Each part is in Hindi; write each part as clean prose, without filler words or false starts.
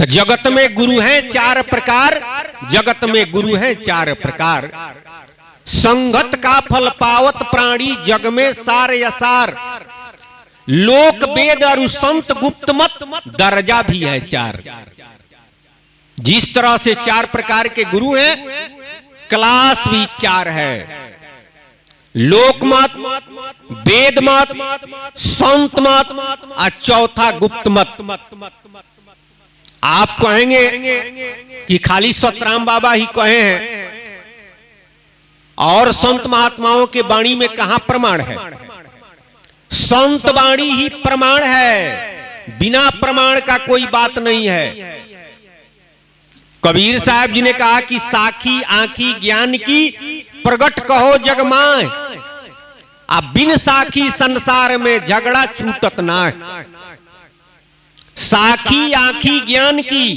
तो जगत में गुरु हैं चार प्रकार, जगत में गुरु हैं चार प्रकार। संगत का फल पावत प्राणी जग में सार यसार। लोक वेद और संत गुप्त मत दर्जा भी है चार। जिस तरह से चार प्रकार के गुरु हैं, क्लास भी चार है। लोक मत, वेद मत, संत मत और चौथा गुप्त मत। आप कहेंगे कि खाली सतराम बाबा ही कहे हैं और संत महात्माओं के वाणी में कहां प्रमाण है? संत वाणी ही प्रमाण है, बिना प्रमाण का कोई बात नहीं है। कबीर साहब जी ने कहा कि साखी आंखी ज्ञान की प्रगट कहो जगमाए, अब बिन साखी संसार में झगड़ा छूटत ना। साखी आंखी ज्ञान की।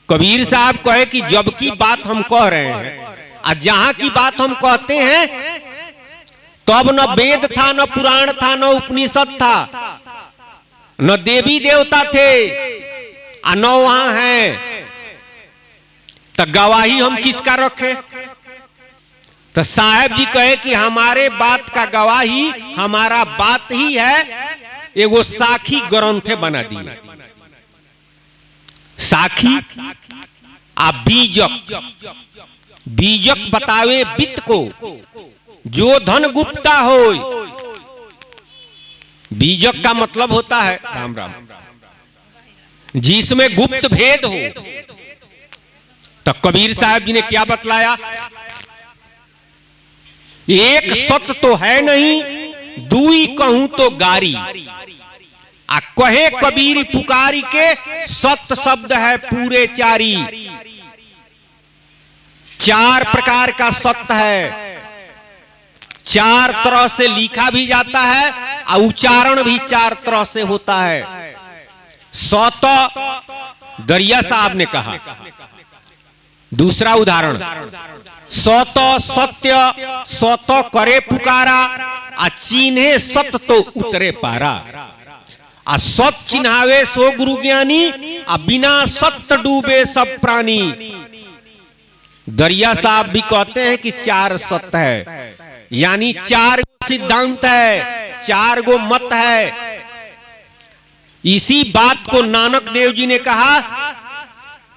कबीर साहब कहे कि जब की बात हम कह रहे हैं और जहां की बात हम कहते हैं, तब न वेद था, न पुराण था, न उपनिषद था, न देवी देवता थे और न वहां है। तो गवाही हम किसका रखें? तो साहब जी कहे कि हमारे बात का गवाही हमारा बात ही है। एगो साखी ग्रंथे बना दिए, साखी आ बीजक। बीजक बतावे वित्त को, जो धन गुप्ता हो। बीजक का मतलब होता है राम राम, जिसमें गुप्त भेद हो। तो कबीर साहब जी ने क्या बतलाया? एक सत्य तो है नहीं, दुई कहूं तो गारी। आ कहे कबीर पुकारी के, सत्य शब्द है पूरे चारी। चार प्रकार का सत्य है, चार तरह से लिखा भी जाता है और उच्चारण भी चार तरह से होता है। सत दरिया साहब ने कहा। दूसरा उदाहरण, सत सत्य, सत करे पुकारा, आ चिन्हे सत्य तो उतरे पारा। आ सत चिन्हावे सो गुरु ज्ञानी, आ बिना सत्य डूबे सब प्राणी। दरिया साहब भी कहते हैं कि चार सत्य है, यानी चार सिद्धांत है, चार गो मत है। इसी बात को नानक देव जी ने कहा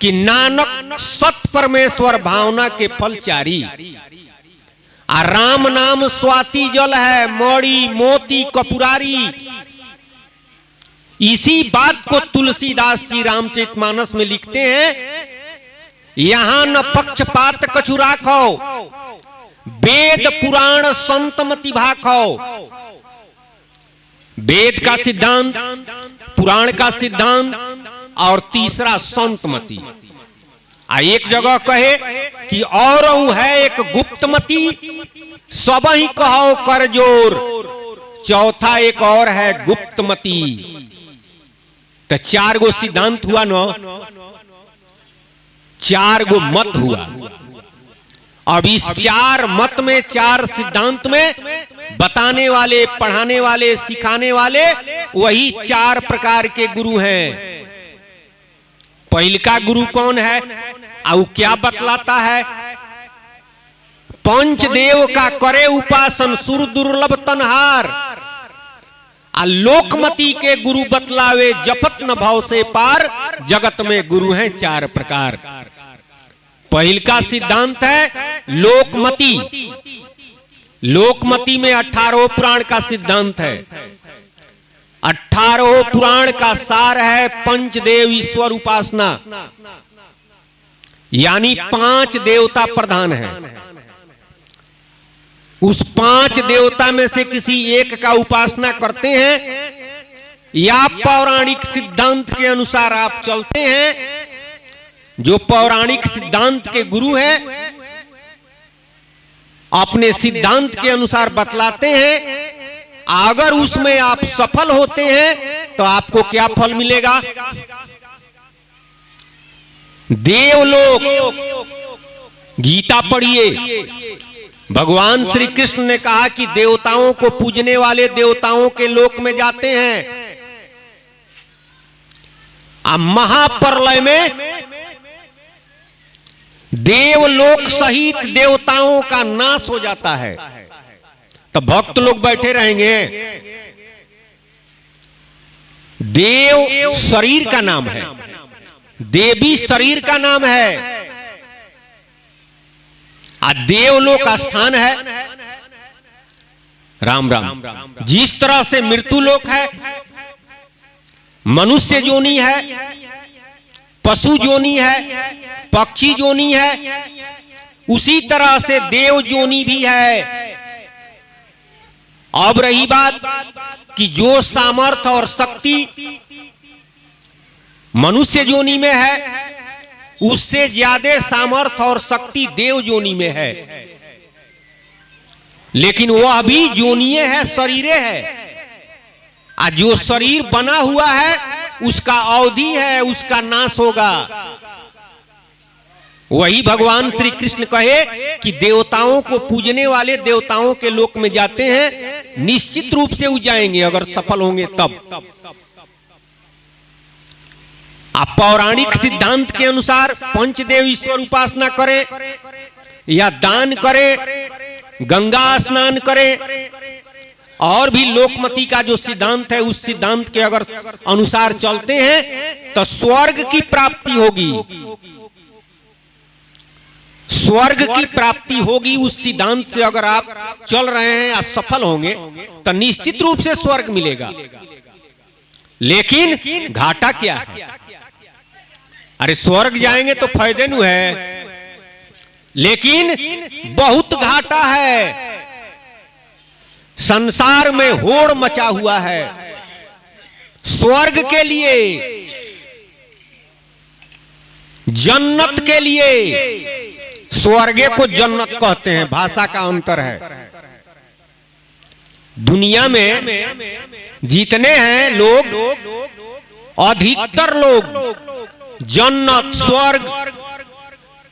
कि नानक सत परमेश्वर भावना के फल चारी। आ राम नाम स्वाति जल है, मौड़ी मोती कपुरारी। इसी बात को तुलसीदास जी रामचरितमानस में लिखते हैं, यहां न पक्षपात कछु राखो, वेद पुराण संत मति भाखो। वेद का सिद्धांत, पुराण का सिद्धांत और तीसरा संत मति। एक जगह कहे कि और है एक गुप्त मति, सब ही कहो कर जोर। चौथा एक और है गुप्त मति। तो चार गो सिद्धांत हुआ न, चार गो मत हुआ। अब इस चार मत में, चार सिद्धांत में बताने वाले, पढ़ाने वाले, सिखाने वाले वही चार प्रकार के गुरु हैं। पहला गुरु कौन है और क्या बतलाता है? पंचदेव का करे उपासन, सुर दुर्लभ तनहार। आ लोकमति के गुरु बतलावे, जपत न भाव से पार। जगत में गुरु हैं चार प्रकार। पहला सिद्धांत है लोकमति। लोकमति में 18 पुराण का सिद्धांत है। 18 पुराण का सार है पंचदेव ईश्वर उपासना, यानी 5 देवता प्रधान है। उस 5 देवता में से किसी एक का उपासना करते हैं या पौराणिक सिद्धांत के अनुसार आप चलते हैं, जो पौराणिक सिद्धांत के गुरु हैं अपने सिद्धांत के अनुसार बतलाते हैं। अगर उसमें आप सफल होते हैं तो आपको क्या फल मिलेगा? देवलोक। गीता पढ़िए, भगवान श्री कृष्ण ने कहा कि देवताओं को पूजने वाले देवताओं के लोक में जाते हैं। महाप्रलय में देवलोक सहित देवताओं का नाश हो जाता है। तो भक्त लोग बैठे रहेंगे। देव शरीर का नाम है, देवी शरीर का नाम है, देवलोक का स्थान है। राम राम। जिस तरह से मृत्यु लोक है, मनुष्य जोनी है, पशु जोनी है, पक्षी जोनी है, उसी तरह से देव जोनी भी है। अब रही बात कि जो सामर्थ्य और शक्ति मनुष्य जोनी में है, उससे ज्यादा सामर्थ्य और शक्ति देव जोनी में है। लेकिन वह भी जोनिये है, शरीरे है। जो शरीर बना हुआ है उसका अवधि है, उसका नाश होगा। वही भगवान श्री कृष्ण कहे कि देवताओं को पूजने वाले देवताओं के लोक में जाते हैं, निश्चित रूप से वो जाएंगे अगर सफल होंगे तब। आप पौराणिक सिद्धांत के अनुसार पंचदेव ईश्वर उपासना करे या दान करे, गंगा स्नान करे, और भी लोकमती का जो सिद्धांत है उस सिद्धांत के अगर अनुसार चलते हैं तो स्वर्ग की प्राप्ति होगी। स्वर्ग की प्राप्ति होगी उस सिद्धांत से अगर आप चल रहे हैं या सफल होंगे तो निश्चित रूप से स्वर्ग मिलेगा। लेकिन घाटा क्या है? अरे स्वर्ग जाएंगे तो फायदे नु है, लेकिन बहुत घाटा है। संसार में होड़ मचा हुआ है स्वर्ग के लिए, जन्नत के लिए। स्वर्गे को जन्नत कहते हैं, भाषा का अंतर है। दुनिया में जितने हैं लोग, अधिकतर लोग जन्नत स्वर्ग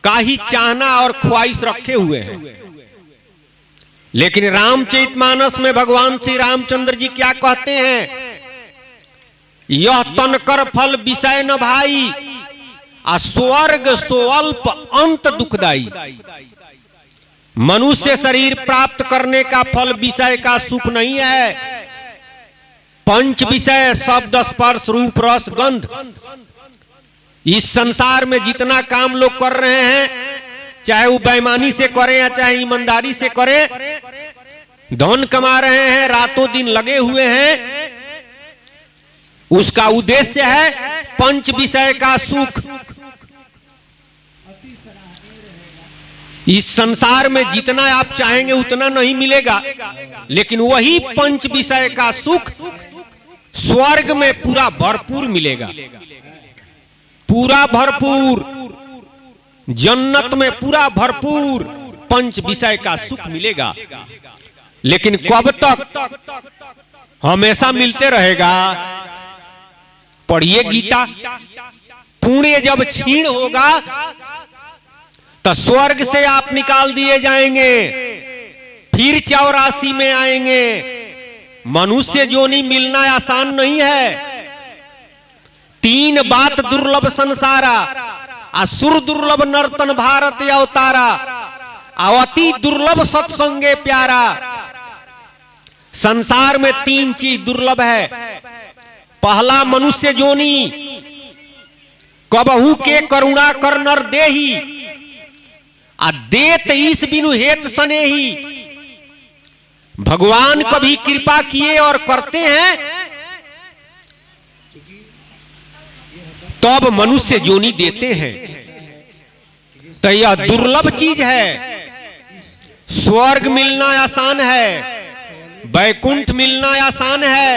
का ही चाहना और ख्वाहिश रखे हुए हैं। लेकिन रामचरितमानस में भगवान श्री रामचंद्र जी क्या कहते हैं? यह तनकर फल विषय न भाई, स्वर्ग स्वल्प अंत दुखदाई। मनुष्य शरीर प्राप्त करने का फल विषय का सुख नहीं है। पंच विषय शब्द स्पर्श रूप रस गंध, इस संसार में जितना काम लोग कर रहे हैं, चाहे वो बेईमानी से करें या चाहे ईमानदारी से करें, धन कमा रहे हैं, रातों दिन लगे हुए हैं, उसका उद्देश्य है पंच विषय का सुख। इस संसार में जितना आप चाहेंगे उतना नहीं मिलेगा, लेकिन वही पंच विषय का सुख स्वर्ग में पूरा भरपूर मिलेगा, पूरा भरपूर। जन्नत में पूरा भरपूर पंच विषय का सुख मिलेगा। लेकिन कब तक? हमेशा मिलते रहेगा। पढ़िए गीता, पुण्य जब क्षीण होगा तो स्वर्ग से आप निकाल दिए जाएंगे, फिर 84 में आएंगे। मनुष्य जोनी मिलना आसान नहीं है। 3 बात दुर्लभ संसारा, असुर दुर्लभ नर्तन भारत अवतारा, अति दुर्लभ सत्संगे प्यारा। संसार में 3 चीज दुर्लभ है। पहला मनुष्य जोनी, कबहू के करुणा कर नर देही, देत ईस बिनु हेत सनेही। भगवान कभी कृपा किए और करते हैं तब मनुष्य जोनी देते हैं। तो यह दुर्लभ चीज है। स्वर्ग मिलना आसान है, वैकुंठ मिलना आसान है,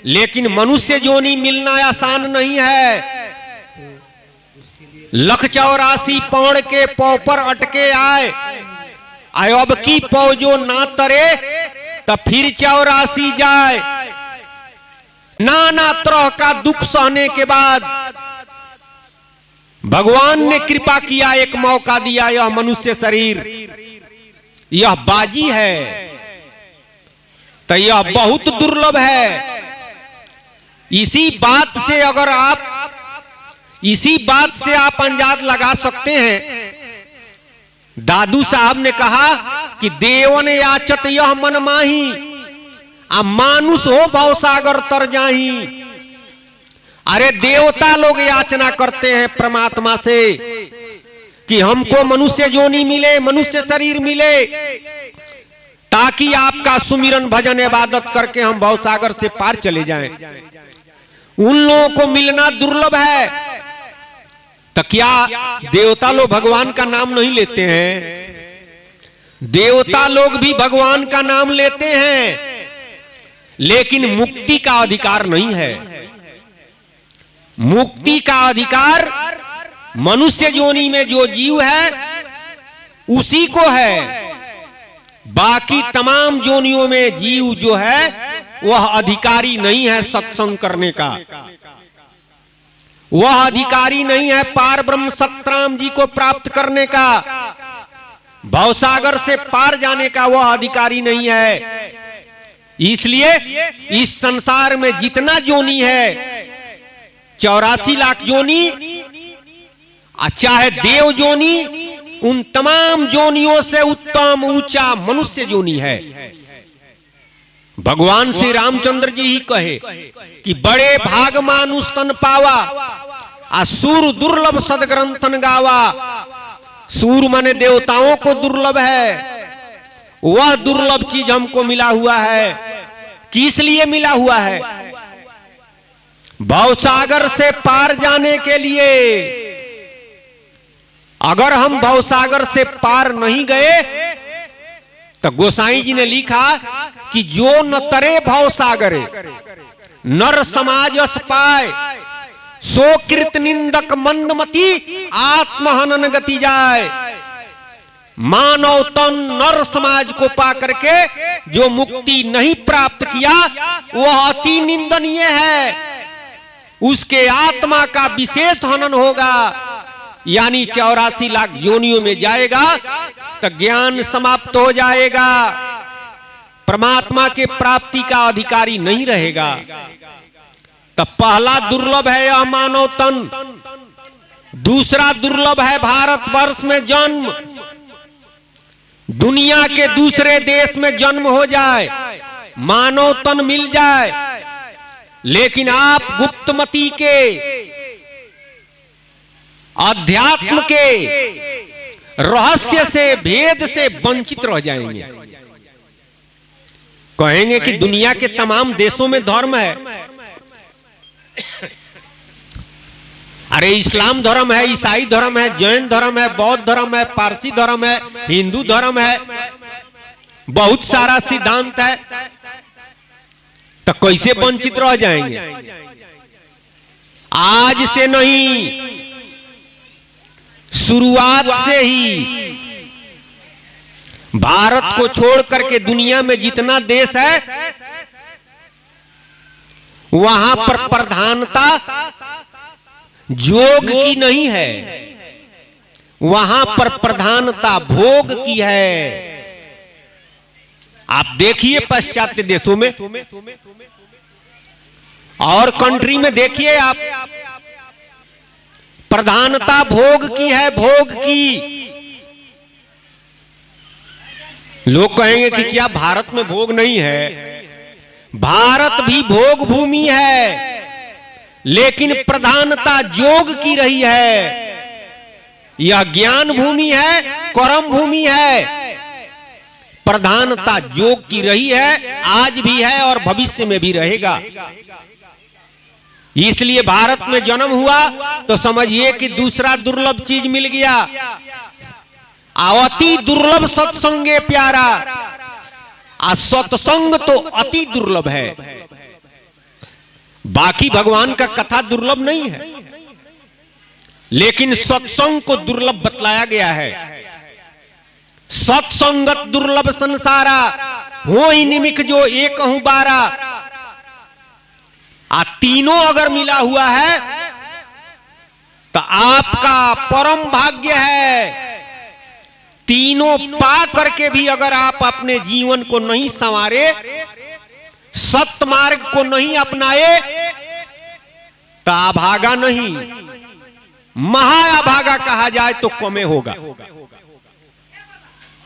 लेकिन मनुष्य जोनी मिलना आसान नहीं है। 184 पौड़ के पौ पर अटके आए, अब की पौ जो ना तरे तो फिर 84 जाए। नाना तरह का दुख सहने के बाद भगवान ने कृपा किया, एक मौका दिया। यह मनुष्य शरीर, यह बाजी है, तो यह बहुत दुर्लभ है। इसी बात से अगर आप इसी बात से आप अंदाज लगा सकते हैं। दादू साहब ने कहा कि देवन याचत यह मन माही, आ मानुष हो भवसागर तर जाही। अरे देवता लोग याचना करते हैं परमात्मा से कि हमको मनुष्य योनि मिले, मनुष्य शरीर मिले, ताकि आपका सुमिरन भजन इबादत करके हम भवसागर से पार चले जाएं। उन लोगों को मिलना दुर्लभ है। तो क्या देवता लोग भगवान का नाम नहीं लेते हैं? देवता लोग भी भगवान का नाम लेते हैं, लेकिन मुक्ति का अधिकार नहीं है। मुक्ति का अधिकार मनुष्य योनि में जो जीव है उसी को है। बाकी तमाम योनियों में जीव जो है वह अधिकारी नहीं है सत्संग करने का। वह अधिकारी नहीं है पार ब्रह्म सतराम जी को प्राप्त करने का। भवसागर से पार जाने का वह अधिकारी नहीं है। इसलिए इस संसार में जितना योनि है, 84 लाख योनि, चाहे देव योनि, उन तमाम योनियों से उत्तम ऊंचा मनुष्य योनि है। भगवान श्री रामचंद्र जी ही कहे कि बड़े भाग मानुष तन पावा, असुर दुर्लभ सदग्रंथन गावा। सूर माने देवताओं को दुर्लभ है, वह दुर्लभ चीज हमको मिला हुआ है। किस लिए मिला हुआ है? भवसागर से पार जाने के लिए। अगर हम भवसागर से पार नहीं गए तो गोसाई जी ने लिखा कि जो न तरे भवसागरे नर समाज अस पाए, सो कृत निंदक मंदमती आत्महनन गति जाए। मानव तन नर समाज को पा करके जो मुक्ति नहीं प्राप्त किया वह अति निंदनीय है। उसके आत्मा का विशेष हनन होगा, यानी 84 लाख योनियों में जाएगा तो ज्ञान समाप्त हो जाएगा, परमात्मा के प्राप्ति का अधिकारी नहीं रहेगा। तो पहला दुर्लभ है यह मानव तन, दूसरा दुर्लभ है भारतवर्ष में जन्म। दुनिया के दूसरे देश में जन्म हो जाए, मानव तन मिल जाए, लेकिन आप गुप्तमती के, अध्यात्म के रहस्य से, भेद से वंचित रह जाएंगे। कहेंगे कि दुनिया के तमाम देशों में धर्म है। अरे इस्लाम धर्म है, ईसाई धर्म है, जैन धर्म है, बौद्ध धर्म है, पारसी धर्म है, हिंदू धर्म है, बहुत सारा सिद्धांत है। तो कैसे वंचित रह जाएंगे? आज से नहीं, शुरुआत से ही भारत को छोड़ करके दुनिया में जितना देश है वहां पर प्रधानता योग की नहीं है, वहां पर प्रधानता भोग की है। आप देखिए पश्चात्य देशों में और कंट्री में देखिए आप, प्रधानता भोग की है, भोग की। लोग कहेंगे कि क्या भारत में भोग नहीं है? भारत भी भोग भूमि है, लेकिन प्रधानता योग की रही है। यह ज्ञान भूमि है, कर्म भूमि है। प्रधानता योग की रही है, आज भी है और भविष्य में भी रहेगा। इसलिए भारत में जन्म हुआ तो समझिए कि दूसरा दुर्लभ चीज मिल गया। अति दुर्लभ सत्संगे प्यारा, आ सत्संग तो अति दुर्लभ है। बाकी भगवान का कथा दुर्लभ नहीं है, लेकिन सत्संग को दुर्लभ बतलाया गया है। सत्संगत दुर्लभ संसारा, हो ही निमिक जो एक हूं बारा। तीनों अगर मिला हुआ है तो आपका परम भाग्य है। तीनों पा करके भी अगर आप अपने जीवन को नहीं संवारे, सत्य मार्ग को नहीं अपनाए, तो अभागा नहीं, महाअभागा कहा जाए तो कमे होगा।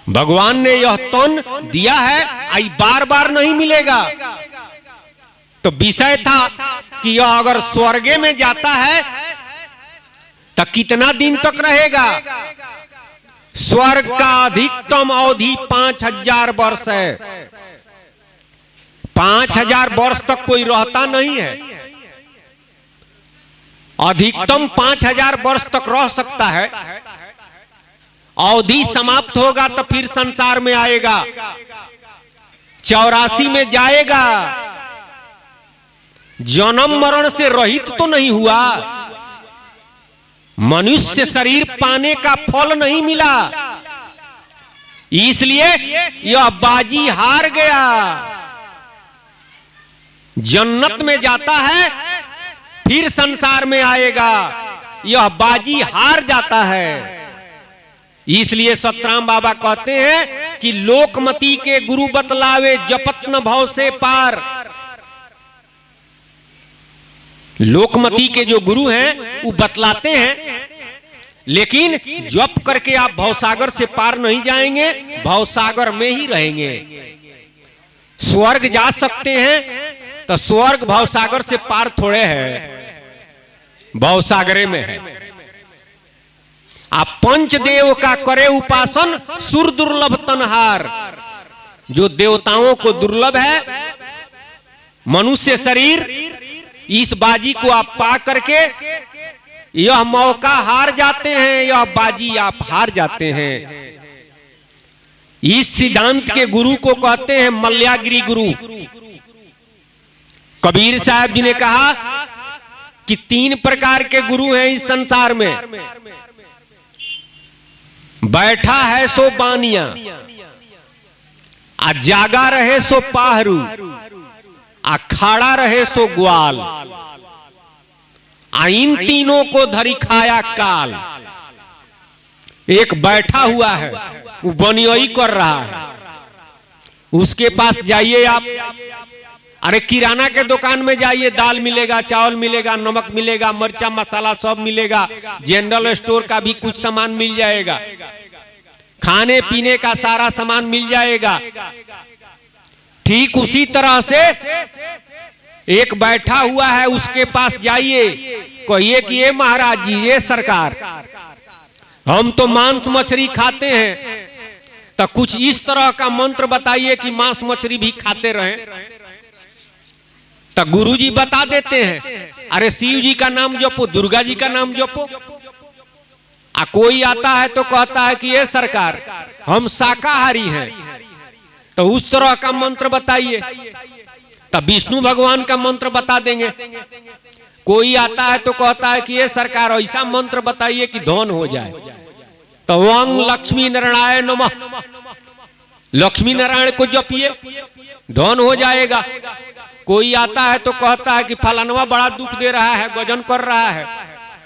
भगवान ने यह तन दिया है, आई बार बार नहीं मिलेगा। तो विषय था कि यह अगर स्वर्गे में जाता है तो कितना दिन तक रहेगा। स्वर्ग का अधिकतम अवधि 5000 वर्ष है। 5000 वर्ष तक कोई रहता नहीं है, अधिकतम 5000 वर्ष तक रह सकता है। अवधि समाप्त होगा तो फिर संसार में आएगा, 84 में जाएगा। जन्म मरण से रहित तो नहीं हुआ, मनुष्य शरीर पाने का फल नहीं मिला, इसलिए यह बाजी हार गया। जन्नत में जाता है फिर संसार में आएगा, यह बाजी हार जाता है। इसलिए सतराम बाबा कहते हैं कि लोकमती के गुरु बतलावे जपत न भव से पार। लोकमती के जो गुरु हैं वो बतलाते हैं, लेकिन जप करके आप भवसागर से पार नहीं जाएंगे, भवसागर में ही रहेंगे। स्वर्ग जा सकते हैं तो स्वर्ग भवसागर से पार थोड़े है, भवसागरे में है। आप पंचदेव का करे उपासन सुर दुर्लभ तनहार। जो देवताओं को दुर्लभ है मनुष्य शरीर, इस बाजी को आप पा करके यह मौका हार जाते हैं, यह बाजी आप हार जाते हैं। इस सिद्धांत के गुरु को कहते हैं मल्यागिरी गुरु। कबीर साहब जी ने कहा कि 3 प्रकार के गुरु हैं इस संसार में। बैठा है सो बानिया, आ जागा रहे सो पाहरू, आ खड़ा रहे सो ग्वाल, आ इन तीनों को धरी खाया काल। एक बैठा हुआ है, वो बनियोई कर रहा है, उसके पास जाइए आप, अरे किराना के दुकान में जाइए, दाल मिलेगा, चावल मिलेगा, नमक मिलेगा, मिर्चा मसाला सब मिलेगा, जनरल स्टोर का भी कुछ सामान मिल जाएगा, खाने पीने का सारा सामान मिल जाएगा। ठीक उसी तरह से एक बैठा हुआ है, उसके पास जाइए, कहिए कि ये महाराज जी, ये सरकार, हम तो मांस मछली खाते हैं, तो कुछ इस तरह का मंत्र बताइए कि मांस मछली भी खाते रहें। तो गुरु जी बता देते हैं, अरे शिव जी का नाम जपो, दुर्गा जी का नाम जपो। आ कोई आता है तो कहता है कि ये सरकार, हम शाकाहारी हैं, तो उस तरह का मंत्र बताइए। तो विष्णु भगवान का मंत्र बता देंगे। कोई आता है तो कहता है कि ये सरकार, ऐसा मंत्र बताइए कि धन हो जाए, तो ओम लक्ष्मी नारायण नमः, लक्ष्मी नारायण को जपिए, धन हो जाएगा। कोई आता है तो कहता है कि फलानवा बड़ा दुख दे रहा है, गजन कर रहा है,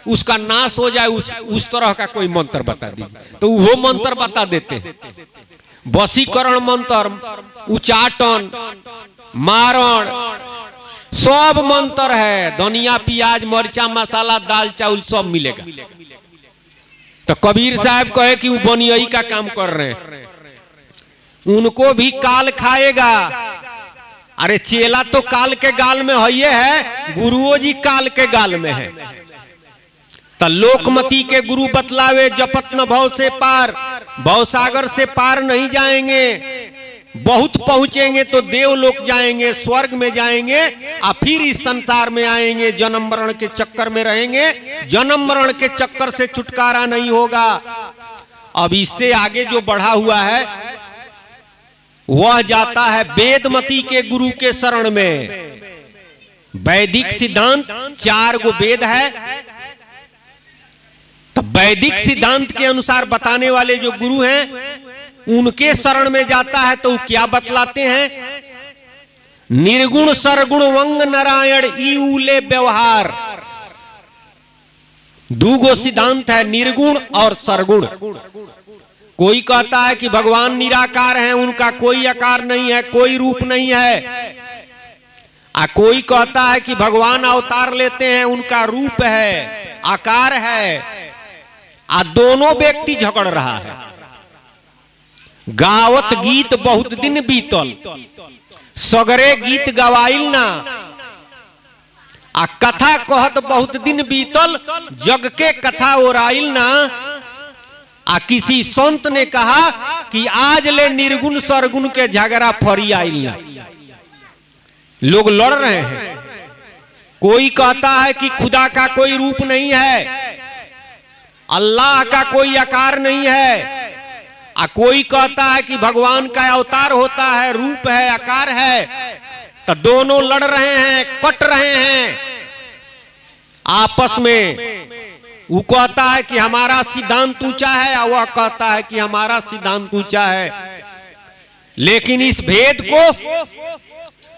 उसका नाश हो जाए, उस तरह का कोई मंत्र बता दीजिए, तो वो मंत्र बता देते हैं। वशीकरण मंत्र, उचाटन, मारण, सब मंत्र है। धनिया प्याज मर्चा मसाला दाल चावल सब मिलेगा। तो कबीर साहब कहे कि वो बनियाई का काम कर रहे हैं, उनको भी काल खाएगा। अरे चेला तो काल के गाल में है, गुरुओं जी काल के गाल में है। तो लोकमती के गुरु बतलावे जपत न भव से पार, भवसागर से पार नहीं जाएंगे। बहुत पहुंचेंगे तो देवलोक जाएंगे, स्वर्ग में जाएंगे, और फिर इस संसार में आएंगे, जन्म मरण के चक्कर में रहेंगे। जन्म मरण के चक्कर से छुटकारा नहीं होगा। अब इससे आगे जो बढ़ा हुआ है वह जाता है वेदमती के गुरु के शरण में। वैदिक सिद्धांत 4 गो वेद है, तो वैदिक सिद्धांत के अनुसार बताने वाले जो गुरु हैं उनके शरण में जाता है। तो क्या बतलाते हैं? निर्गुण सरगुण वंग नारायण ईउले व्यवहार। 2 गो सिद्धांत है, निर्गुण और सरगुण। कोई कहता है कि भगवान निराकार हैं, उनका कोई आकार नहीं है, कोई रूप नहीं है। कोई कहता है कि भगवान अवतार लेते हैं, उनका रूप है, आकार है, आ दोनों व्यक्ति झगड़ रहा है। गावत गीत बहुत दिन बीतल, सगरे गीत गवाइल ना। आ कथा कहत बहुत दिन बीतल, जग के कथा ओराइल ना। आ किसी संत ने कहा कि आज ले निर्गुण सरगुण के झगड़ा फरी आइल ना। लोग लड़ रहे हैं। कोई कहता है कि खुदा का कोई रूप नहीं है, अल्लाह का कोई आकार नहीं है। आ कोई कहता है कि भगवान का अवतार होता है, रूप है, आकार है। तो दोनों लड़ रहे हैं, कट रहे हैं आपस में। वो कहता है कि हमारा सिद्धांत ऊंचा है, और वह कहता है कि हमारा सिद्धांत ऊंचा है। लेकिन इस भेद को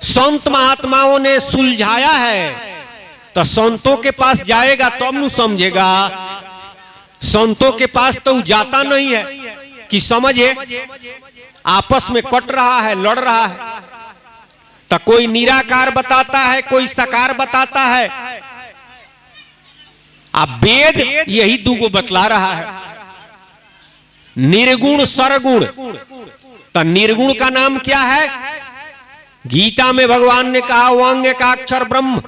संत महात्माओं ने सुलझाया है। तो संतों के पास जाएगा तो हम समझेगा। संतों के पास तो जाता नहीं है कि समझे, आपस में कट रहा है, लड़ रहा है। तो कोई निराकार बताता है, कोई साकार बताता है। अब वेद यही दूगो बतला रहा है, निर्गुण सरगुण। तो निर्गुण का नाम क्या है? गीता में भगवान ने कहा वांग का अक्षर ब्रह्म,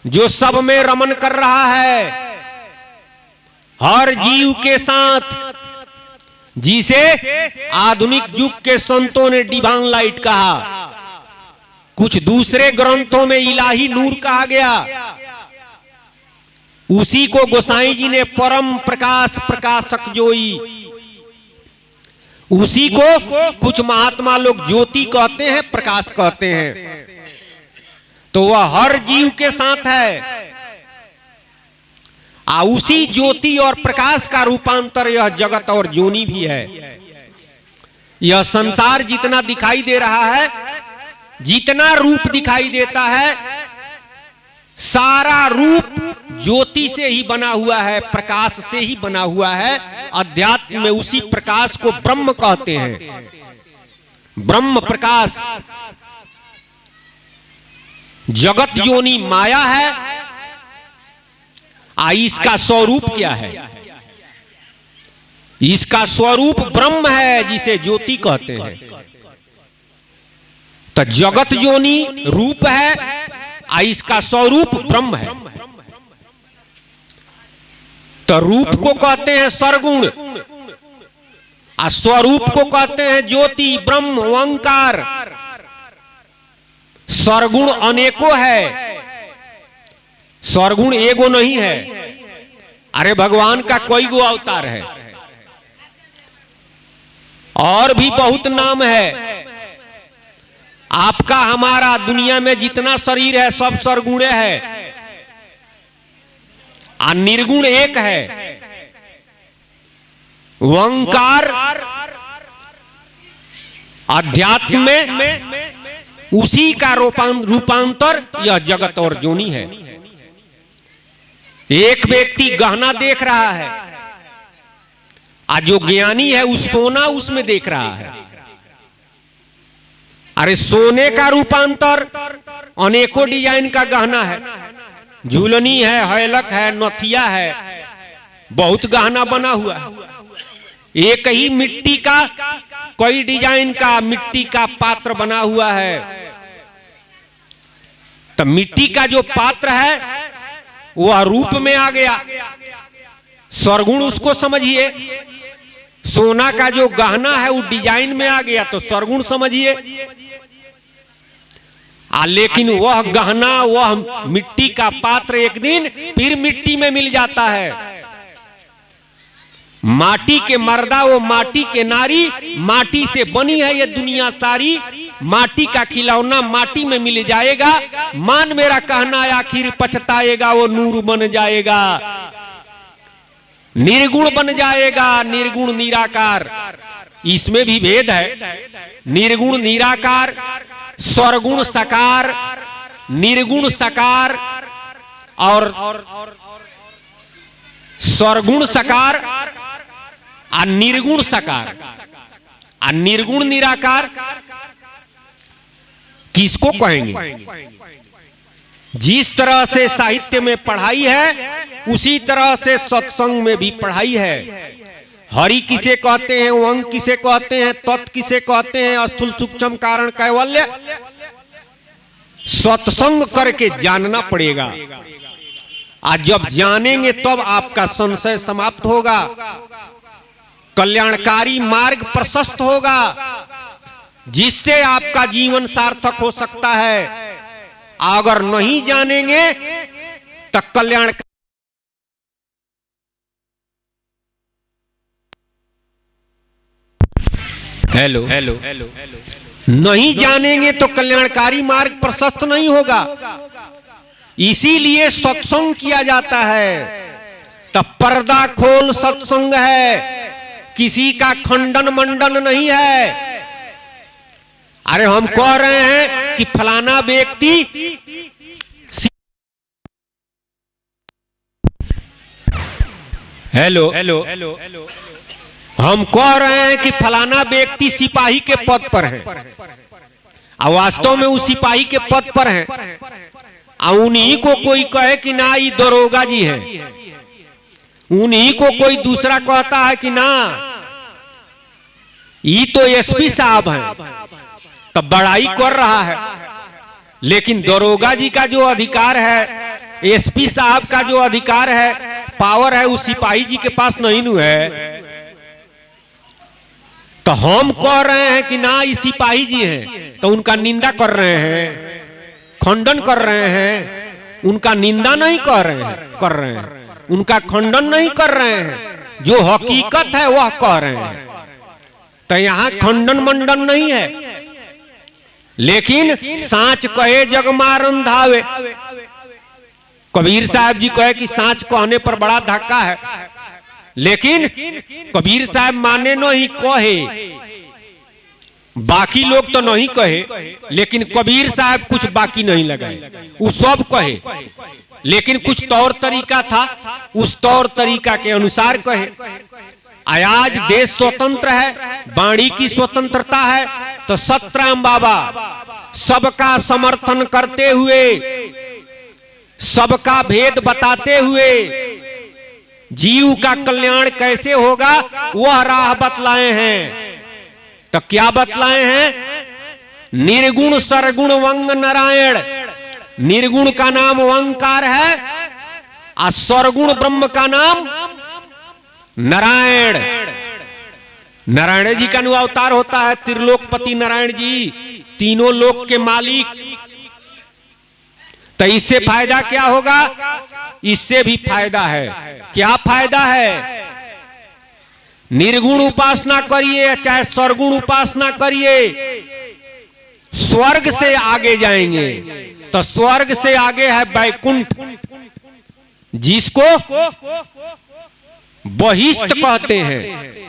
जो सब में रमन कर रहा है, हर जीव के साथ, जिसे आधुनिक युग के संतों ने डिवाइन लाइट कहा। कुछ दूसरे ग्रंथों में इलाही नूर कहा गया। उसी को गोसाई जी ने परम प्रकाश प्रकाशक जोई। उसी को कुछ महात्मा लोग ज्योति कहते हैं, प्रकाश कहते हैं। तो वह हर जीव के साथ है। उसी ज्योति और प्रकाश का रूपांतर यह जगत और जोनी भी है। यह संसार जितना दिखाई दे रहा है, जितना रूप दिखाई देता है, सारा रूप ज्योति से ही बना हुआ है, प्रकाश से ही बना हुआ है। अध्यात्म में उसी प्रकाश को ब्रह्म कहते हैं, ब्रह्म प्रकाश। जगत जोनी माया है। इसका स्वरूप क्या है? इसका स्वरूप ब्रह्म है, जिसे ज्योति कहते हैं। तो जगत जोनी रूप है, इसका स्वरूप ब्रह्म है। तो रूप को कहते हैं सरगुण, स्वरूप को कहते हैं ज्योति, ब्रह्म, ओंकार। सरगुण अनेकों है, सरगुण एगो नहीं है। अरे भगवान का कई गो अवतार है, और भी बहुत नाम है। आपका हमारा दुनिया में जितना शरीर है सब सरगुण है, और निर्गुण एक है, ओंकार। अध्यात्म में उसी का रूपांतर यह जगत और जोनी है। एक व्यक्ति गहना देख रहा है, जो ज्ञानी है उस सोना उसमें देख रहा है। अरे सोने का रूपांतर अनेकों डिजाइन का गहना है, झूलनी है, हैलक है, नथिया है, बहुत गहना बना हुआ है। एक ही मिट्टी का कई डिजाइन का मिट्टी का पात्र बना हुआ है। तो मिट्टी का जो पात्र है वह रूप में आ गया, सरगुण उसको समझिए। सोना का जो गहना है वो डिजाइन में आ गया, तो सरगुण समझिए। लेकिन वह गहना, वह मिट्टी का पात्र एक दिन फिर मिट्टी में मिल जाता है। माटी के मर्दा, वो माटी के नारी, माटी से बनी है ये दुनिया सारी। माटी का खिलौना माटी में मिल जाएगा, मान मेरा कहना आखिर पछताएगा, वो नूर बन जाएगा, निर्गुण बन जाएगा, निर्गुण निराकार। इसमें भी भेद है, निर्गुण निराकार, सरगुण साकार, निर्गुण साकार और सरगुण साकार और निर्गुण साकार। और निर्गुण निराकार किसको कहेंगे? जिस तरह से साहित्य में पढ़ाई है उसी तरह से सत्संग में भी पढ़ाई है। हरि किसे कहते हैं, वंग किसे कहते हैं, तत्व किसे कहते हैं, स्थूल सूक्ष्म कारण कैवल्य, सत्संग करके जानना पड़ेगा। आज जब जानेंगे तब आपका संशय समाप्त होगा, कल्याणकारी मार्ग प्रशस्त होगा, जिससे आपका जीवन सार्थक हो सकता है। अगर नहीं जानेंगे तो कल्याण हेलो हेलो नहीं जानेंगे तो कल्याणकारी मार्ग प्रशस्त नहीं होगा। इसीलिए सत्संग किया जाता है। तब पर्दा खोल सत्संग है, किसी का खंडन मंडन नहीं है। अरे हम कह रहे हैं कि फलाना व्यक्ति हेलो हेलो हम कह रहे हैं कि फलाना व्यक्ति सिपाही के पद पर है और वास्तव में उस सिपाही के पद पर है, और उन्हीं को कोई कहे कि ना ये दरोगा जी है, उन्हीं को कोई दूसरा कहता है कि ना ये तो एसपी साहब हैं, तब बड़ाई कर रहा है। लेकिन दरोगा जी का जो अधिकार है, एसपी साहब का जो अधिकार है, पावर है, उस सिपाही जी के पास नहीं नु है। तो हम कह रहे हैं कि ना ये सिपाही जी हैं, तो उनका निंदा कर रहे हैं, खंडन कर रहे हैं। उनका निंदा नहीं कर रहे हैं, उनका खंडन नहीं कर रहे हैं, जो हकीकत है वह कह रहे हैं। तो यहां खंडन मंडन नहीं है। लेकिन सांच कहे जग मारन धावे, कबीर साहब जी कहे कि सांच कहने पर बड़ा धक्का है, लेकिन कबीर साहब माने नहीं कहे, बाकी लोग तो नहीं कहे, लेकिन कबीर साहब कुछ बाकी नहीं लगाए, वो सब कहे, लेकिन कुछ तौर तरीका था, उस तौर तरीका के अनुसार कहे। आज देश स्वतंत्र है, वाणी की स्वतंत्रता है, तो सतराम बाबा सबका समर्थन करते हुए, सबका भेद बताते हुए, जीव का कल्याण कैसे होगा वह राह बतलाए हैं। तो क्या बतलाए हैं? निर्गुण सरगुण वंग नारायण। निर्गुण का नाम ओंकार है और सरगुण ब्रह्म का नाम नारायण। नारायण जी का अवतार होता है, त्रिलोकपति नारायण जी, तीनों लोक के मालिक। तो इससे फायदा क्या होगा? इससे भी फायदा है। क्या फायदा है? निर्गुण उपासना करिए चाहे सरगुण उपासना करिए, स्वर्ग से आगे जाएंगे। तो स्वर्ग से आगे है वैकुंठ, जिसको बहिष्ठ कहते हैं।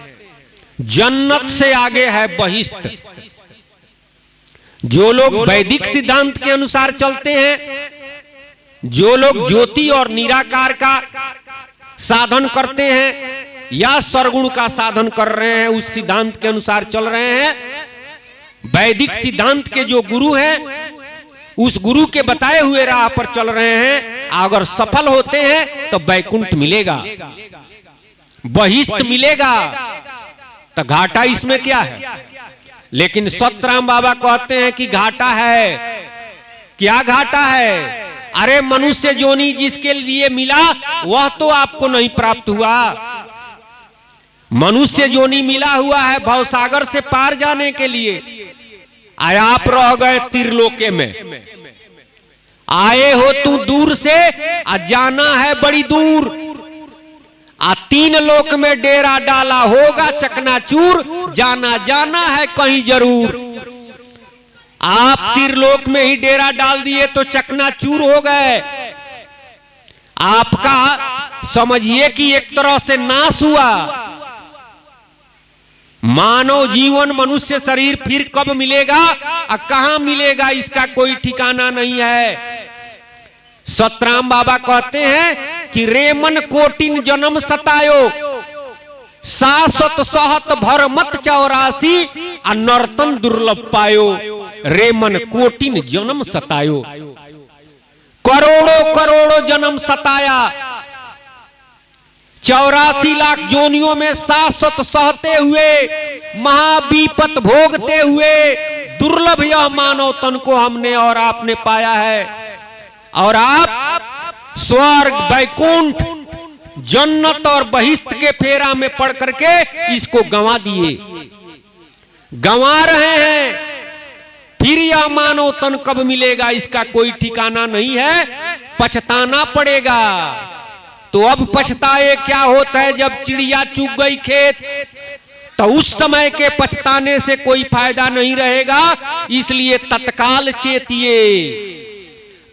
जन्नत से आगे है बहिष्ठ। जो लोग वैदिक सिद्धांत के अनुसार चलते हैं, जो लोग ज्योति और निराकार का साधन करते हैं या सरगुण का साधन कर रहे हैं, उस सिद्धांत के अनुसार चल रहे हैं, वैदिक सिद्धांत के जो गुरु हैं, उस गुरु के बताए हुए राह पर चल रहे हैं, अगर सफल होते हैं तो वैकुंठ मिलेगा, बहिष्ठ मिलेगा। तो घाटा इसमें क्या है? लेकिन सतराम बाबा कहते हैं कि घाटा है। क्या घाटा है? अरे मनुष्य जोनी जिसके लिए मिला वह तो आपको नहीं प्राप्त हुआ। मनुष्य जोनी मिला हुआ है भवसागर से पार जाने के लिए, आए आप रह गए त्रिलोके में। आए हो तू दूर से, आ जाना है बड़ी दूर। आ तीन लोक में डेरा डाला होगा चकनाचूर, जाना जाना है कहीं जरूर। आप त्रिलोक में ही डेरा डाल दिए तो चकनाचूर हो गए। आपका समझिए कि एक तरह से नाश हुआ। मानव जीवन, मनुष्य शरीर फिर कब मिलेगा और कहां मिलेगा, इसका कोई ठिकाना नहीं है। सतराम बाबा कहते हैं कि रेमन कोटिन जन्म सतायो, सासत सहत भर मत 84 और नर्तन दुर्लभ पायो। रेमन कोटिन जन्म सतायो। करोड़ों करोड़ों जन्म सताया, 84 लाख जोनियों में शाश्वत सहते हुए, महाविपत भोगते हुए दुर्लभ यह मानव तन को हमने और आपने पाया है। और आप स्वर्ग, वैकुंठ, जन्नत और बहिष्ठ के फेरा में पड़ करके इसको गंवा दिए, गंवा रहे हैं। फिर यह मानव तन कब मिलेगा इसका कोई ठिकाना नहीं है, पछताना पड़ेगा। तो अब पछताए क्या होता है, जब चिड़िया चुग गई खेत, तो उस समय के पछताने से कोई फायदा नहीं रहेगा, इसलिए तत्काल चेतिए।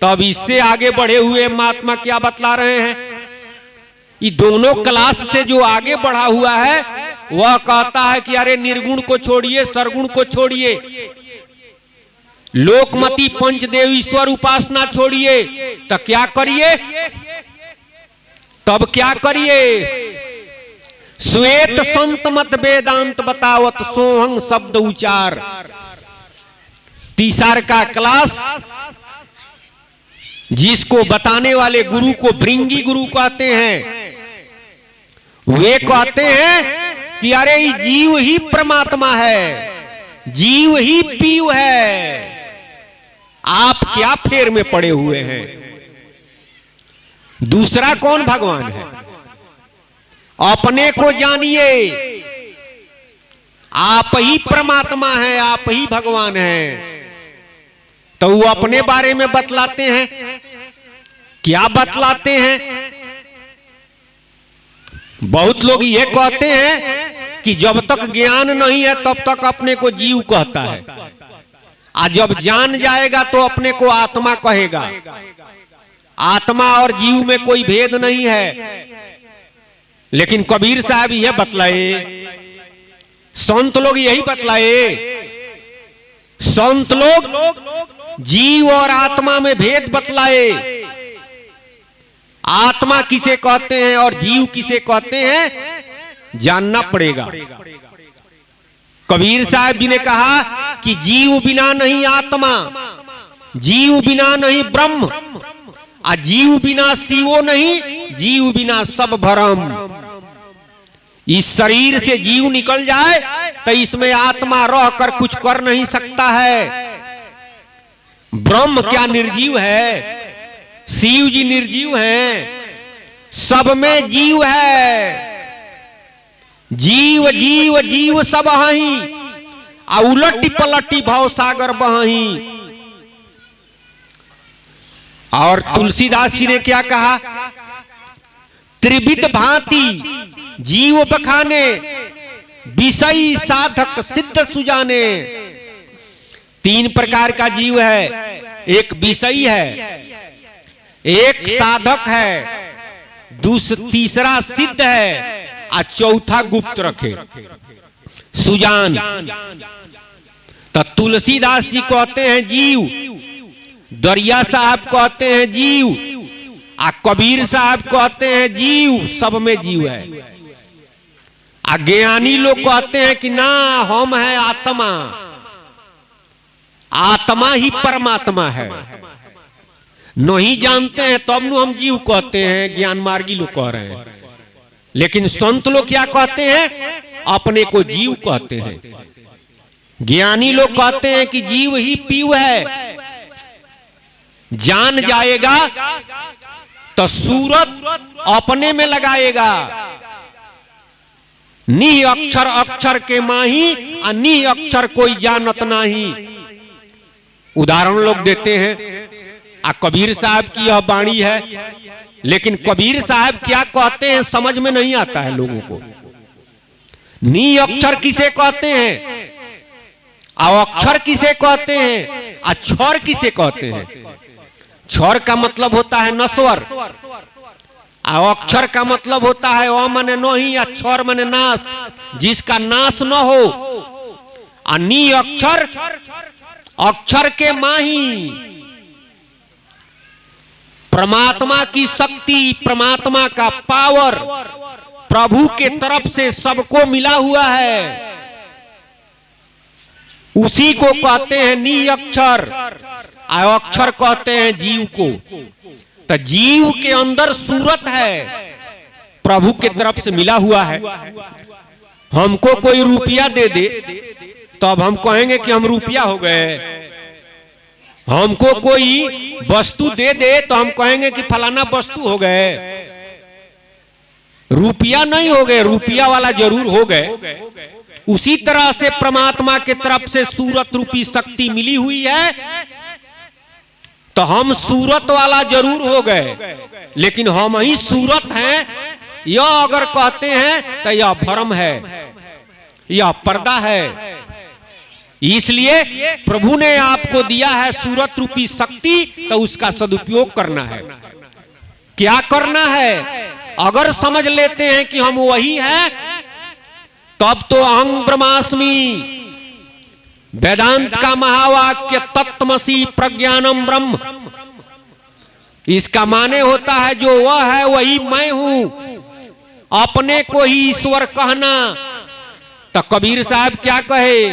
तब इससे आगे बढ़े हुए महात्मा क्या बतला रहे हैं, ये दोनों क्लास से जो आगे बढ़ा हुआ है वह कहता है कि अरे निर्गुण को छोड़िए, सरगुण को छोड़िए, लोकमती पंचदेव ईश्वर उपासना छोड़िए, तो क्या करिए, तब क्या करिए, श्वेत संत मत वेदांत बतावत सोहंग शब्द उचार। तीसर का क्लास जिसको बताने वाले गुरु को भृंगी गुरु कहते हैं, वे कहते हैं कि अरे ये जीव ही परमात्मा है, जीव ही पीव है, आप क्या फेर में पड़े हुए हैं, दूसरा कौन भगवान है, अपने को जानिए, आप ही परमात्मा है, आप ही भगवान है। तो वो अपने बारे में बतलाते हैं, क्या बतलाते हैं, बहुत लोग ये कहते हैं कि जब तक ज्ञान नहीं है तब तक अपने को जीव कहता है, और जब जान जाएगा तो अपने को आत्मा कहेगा। आत्मा और जीव में कोई भेद नहीं है। लेकिन कबीर साहब यह बतलाए, संत लोग यही बतलाए, संत लोग जीव और आत्मा में भेद बतलाए, आत्मा किसे कहते हैं और जीव किसे कहते हैं जानना पड़ेगा। कबीर साहब जी ने कहा कि जीव बिना नहीं आत्मा, जीव बिना नहीं ब्रह्म, आ जीव बिना शिवो नहीं, जीव बिना सब भरम। इस शरीर से जीव निकल जाए तो इसमें आत्मा रहकर कुछ कर नहीं सकता है। ब्रह्म क्या निर्जीव है, शिव जी निर्जीव हैं, सब में जीव है, जीव जीव जीव सब हहीं, आ उलटी पलटी भव सागर बहहीं। और तुलसीदास जी ने क्या कहा, त्रिविध भांति जीव बखाने, विषयी साधक सिद्ध सुजाने। तीन प्रकार का जीव है, एक विषयी है, एक साधक है, तीसरा सिद्ध है, और चौथा गुप्त रखे सुजान। तो तुलसीदास जी कहते हैं जीव, दरिया साहब कहते हैं जीव, आ कबीर साहब कहते हैं जीव, सब में जीव है। आ ज्ञानी लोग कहते हैं कि ना, हम है आत्मा, आत्मा ही परमात्मा है। नहीं जानते हैं तब नु हम जीव कहते हैं, ज्ञान मार्गी लोग कह रहे हैं। लेकिन संत लोग क्या कहते हैं, अपने को जीव कहते हैं। ज्ञानी लोग कहते हैं कि जीव ही पीव है, जान जाएगा तो सूरत अपने में लगाएगा। नी अक्षर अक्षर के माही, नी अक्षर कोई जानत नाही। उदाहरण लोग देते हैं, आ कबीर साहब की यह वाणी है, लेकिन कबीर साहब क्या कहते हैं समझ में नहीं आता है लोगों को। नी अक्षर किसे कहते हैं, अक्षर किसे कहते हैं, अक्षर किसे कहते हैं। क्षर का मतलब होता है नश्वर, अक्षर का मतलब होता है अ मने नहीं, या क्षर मने नाश, जिसका नाश न हो। नी अक्षर, अक्षर के माही, परमात्मा की शक्ति, परमात्मा का पावर प्रभु के तरफ से सबको मिला हुआ है, उसी को कहते हैं नी अक्षर। अक्षर कहते हैं जीव को। तो जीव के अंदर सूरत है, प्रभु की तरफ से मिला हुआ है। हमको कोई रुपया दे दे तो अब हम कहेंगे कि हम रुपया हो गए। हमको कोई वस्तु दे दे तो हम कहेंगे कि फलाना वस्तु हो गए। रुपया नहीं हो गए, रुपया वाला जरूर हो गए। उसी तरह से परमात्मा के तरफ से सूरत रूपी शक्ति मिली हुई है, तो हम सूरत वाला जरूर हो गए, लेकिन हम ही सूरत हैं यह अगर कहते हैं तो यह भ्रम है, यह पर्दा है। इसलिए प्रभु ने आपको दिया है सूरत रूपी शक्ति, तो उसका सदुपयोग करना है। क्या करना है? अगर समझ लेते हैं कि हम वही हैं, तब तो अहं ब्रह्मास्मि वेदांत का महावाक्य तत्त्वमसि प्रज्ञानम ब्रह्म, इसका माने होता है जो वह है वही मैं हूं। अपने को ही ईश्वर कहना। तो कबीर साहब क्या कहे?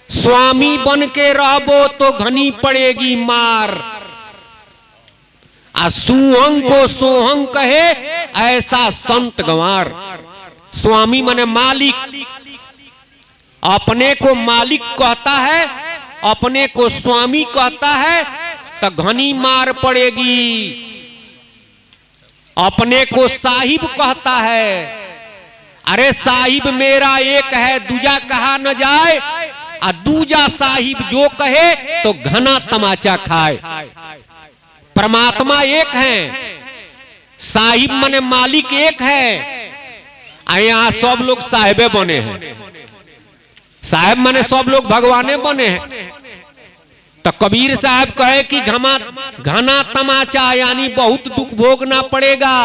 स्वामी बन के रहबो तो घनी पड़ेगी मार, आ सुहंग को सोहंग कहे ऐसा संत गंवार। स्वामी माने मालिक, अपने को मालिक कहता है, अपने को स्वामी कहता है तो घनी मार पड़ेगी। अपने को साहिब कहता है, अरे साहिब मेरा एक है दूजा कहा न जाए, आ दूजा साहिब जो कहे तो घना तमाचा खाए। परमात्मा एक है, साहिब माने मालिक एक है, यहाँ सब लोग साहिबे बने हैं। साहब माने सब लोग भगवाने बने हैं। तो कबीर साहब कहे कि घना तमाचा यानी बहुत दुख भोगना पड़ेगा।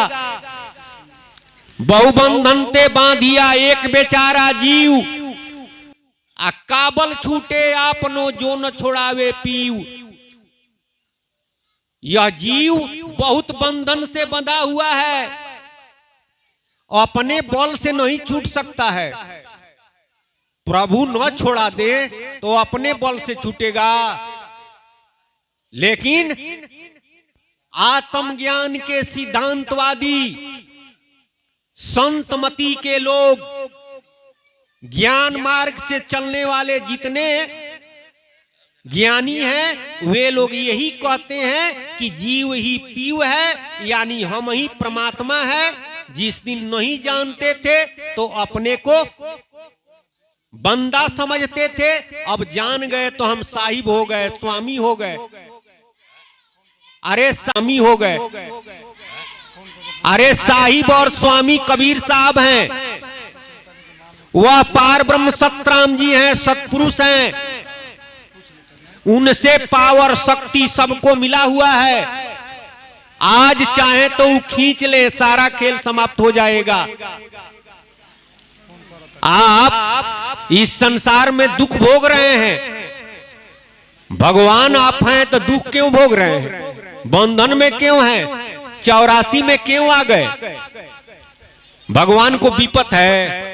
बहुबंधन ते बांधिया एक बेचारा जीव, आ काबल छूटे आपनो जो न छोड़ावे पीव। यह जीव बहुत बंधन से बंधा हुआ है, अपने बल से नहीं छूट सकता है। प्रभु न छोड़ा दे तो अपने बल से छूटेगा। लेकिन आत्मज्ञान के सिद्धांतवादी संतमति के लोग, ज्ञान मार्ग से चलने वाले जितने ज्ञानी हैं, वे लोग यही कहते हैं कि जीव ही पीव है, यानी हम ही परमात्मा है। जिस दिन नहीं जानते थे तो अपने को बंदा समझते थे, अब जान गए तो हम साहिब हो गए, स्वामी हो गए। अरे स्वामी हो गए, अरे साहिब और स्वामी कबीर साहब हैं। वह पार ब्रह्म सतराम जी हैं, सतपुरुष हैं। उनसे पावर शक्ति सबको मिला हुआ है। आज चाहे तो वो खींच ले, सारा खेल समाप्त हो जाएगा। आप इस संसार में दुख भोग रहे हैं, भगवान आप हैं तो दुख क्यों भोग रहे हैं? बंधन में क्यों हैं? 84 में क्यों आ गए? भगवान को विपत है,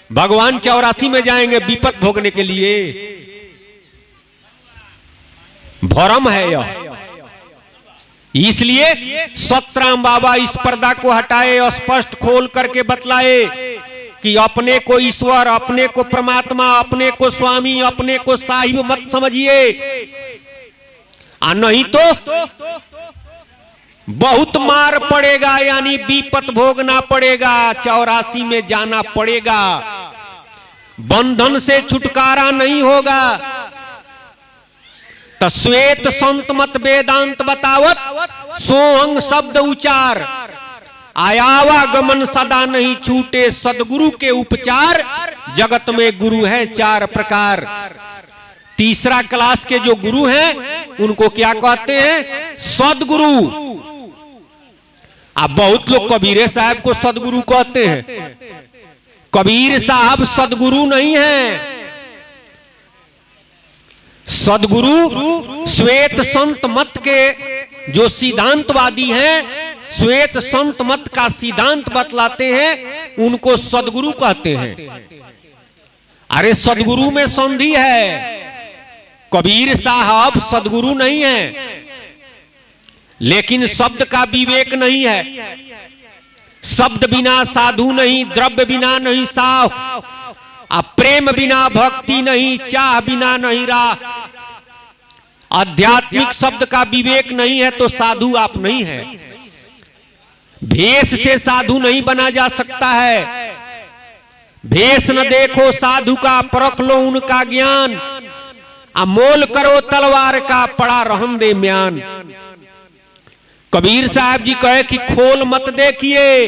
भगवान 84 में जाएंगे विपत भोगने के लिए? भ्रम है यह। इसलिए सतराम बाबा इस पर्दा को हटाए और स्पष्ट खोल करके बतलाए कि अपने को ईश्वर, अपने को परमात्मा, अपने को स्वामी, अपने को साहिब मत समझिए, नहीं तो बहुत मार पड़ेगा, यानी विपत भोगना पड़ेगा, 84 में जाना पड़ेगा। बंधन से छुटकारा नहीं होगा। तो श्वेत संत मत वेदांत बतावत सोहंग शब्द उचार, आयावागमन सदा नहीं छूटे, सदगुरु के उपचार, जगत में गुरु है 4 प्रकार। तीसरा क्लास के जो गुरु हैं उनको क्या कहते हैं? सदगुरु। अब बहुत लोग कबीर साहब को सदगुरु कहते हैं। कबीर साहब सदगुरु नहीं है। सदगुरु श्वेत संत मत के जो सिद्धांतवादी हैं, श्वेत संत मत का सिद्धांत बतलाते हैं, उनको सदगुरु कहते हैं। अरे सदगुरु में संधि है, कबीर साहब सदगुरु नहीं है, लेकिन शब्द का विवेक नहीं है। शब्द बिना साधु नहीं, द्रव्य बिना नहीं साव, प्रेम बिना भक्ति नहीं, चाह बिना नहीं राह। आध्यात्मिक शब्द का विवेक नहीं है तो साधु आप नहीं है। भेष से साधु नहीं बना जा सकता है। भेष न देखो साधु का, परख लो उनका ज्ञान। अमोल करो तलवार का, पड़ा रहम दे म्यान। कबीर साहब जी कहे कि खोल मत देखिए,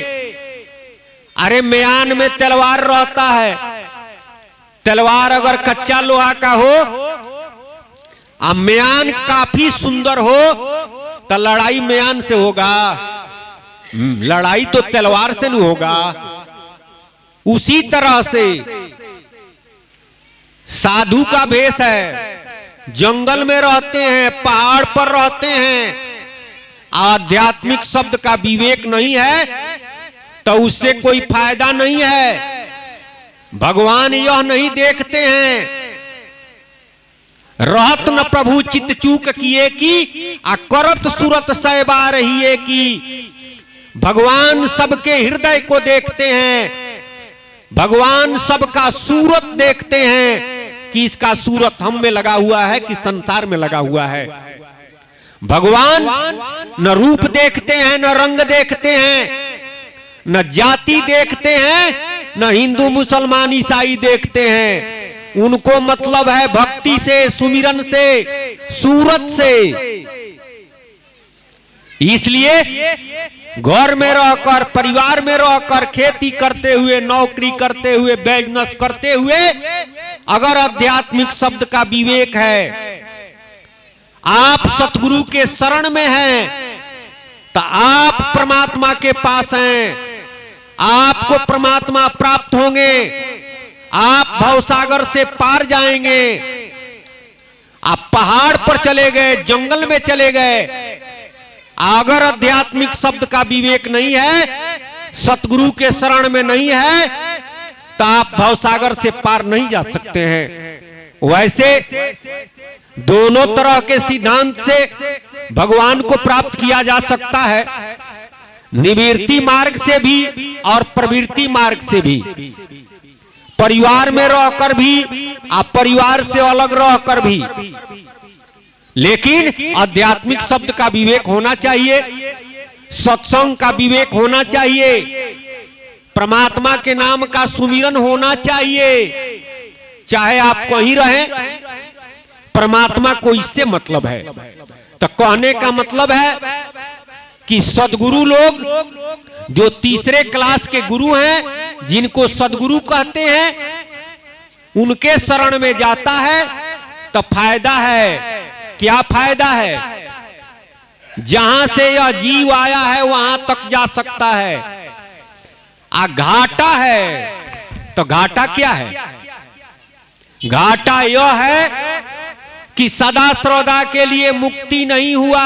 अरे म्यान में तलवार रहता है। तलवार अगर कच्चा लोहा का हो, म्यान काफी सुंदर हो, तो लड़ाई म्यान से होगा, लड़ाई तो तलवार से नहीं होगा। उसी तरह से साधु का भेष है, जंगल में रहते हैं, पहाड़ पर रहते हैं, आध्यात्मिक शब्द का विवेक नहीं है तो उससे कोई फायदा नहीं है। भगवान यह नहीं देखते हैं, रहत न प्रभु चित चूक किए की, करत सूरत सहबा रहिए की। भगवान सबके हृदय को देखते हैं, भगवान सबका सूरत देखते हैं कि इसका सूरत हम में लगा हुआ है कि संसार में लगा हुआ है। भगवान न रूप देखते हैं, न रंग देखते हैं, न जाति देखते हैं, न हिंदू मुसलमान ईसाई देखते हैं। उनको मतलब है भक्ति से, सुमिरन से, सूरत से। इसलिए घर में रहकर, परिवार में रहकर, खेती करते हुए, नौकरी करते हुए, बिजनेस करते हुए, अगर आध्यात्मिक शब्द का विवेक है, आप सतगुरु के शरण में हैं, तो आप परमात्मा के पास हैं, आपको परमात्मा प्राप्त होंगे, आप भवसागर से पार जाएंगे। आप पहाड़ पर चले गए, जंगल में चले गए, अगर आध्यात्मिक शब्द का विवेक नहीं है, सतगुरु के शरण में नहीं है, तो आप भवसागर से पार नहीं जा सकते हैं। वैसे दोनों तरह के सिद्धांत से भगवान को प्राप्त किया जा सकता है, निवृत्ति मार्ग से भी और प्रवृत्ति मार्ग से भी। परिवार में रहकर भी, आप परिवार से अलग रहकर भी, लेकिन आध्यात्मिक शब्द का विवेक होना चाहिए, सत्संग का विवेक होना चाहिए, परमात्मा के नाम का सुमिरन होना चाहिए। चाहे आप कहीं रहें, परमात्मा को इससे मतलब है। तो कहने का मतलब है कि सदगुरु लोग जो तीसरे क्लास के गुरु हैं, जिनको सदगुरु कहते हैं, उनके शरण में जाता है तो फायदा है। क्या फायदा है? जहां से यह जीव आया है वहां तक जा सकता है। घाटा है तो घाटा क्या है? घाटा यह है कि सदा सर्वदा के लिए मुक्ति नहीं हुआ,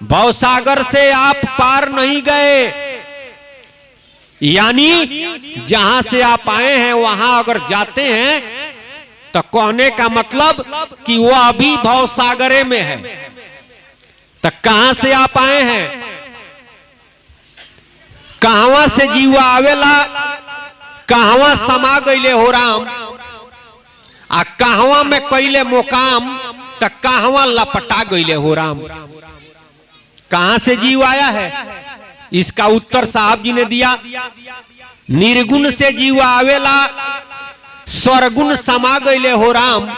भवसागर से आप पार नहीं गए। यानी जहां से आप आए हैं वहां अगर जाते हैं तो कहने का मतलब कि वह अभी भवसागरे में है। तो कहां से आप आए हैं? कहवा से जीवा आवेला, कहवा समा गईले हो राम, आ कहवा में कैले मुकाम, तो कहवा लपटा गईले हो राम। कहां से जीव आया है? इसका उत्तर साहब जी ने दिया, निर्गुण से जीव आवेला, स्वरगुण समा गईले हो राम,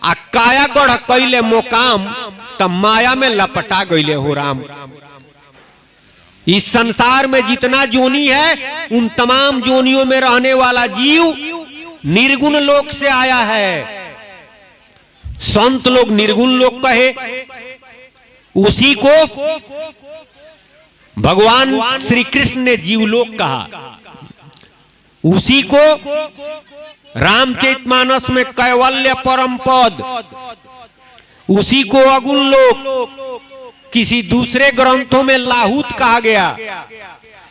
आ काया गढ़ कैले मुकाम, तब माया में लपटा गईले हो राम। इस संसार में जितना जोनी है, उन तमाम जोनियों में रहने वाला जीव निर्गुण लोक से आया है। संत लोग निर्गुण लोक कहे, उसी को भगवान श्री कृष्ण ने जीवलोक कहा। उसी को रामचरितमानस में कैवल्य परम पद, उसी को अगुण लोक, किसी दूसरे ग्रंथों में लाहूत कहा गया।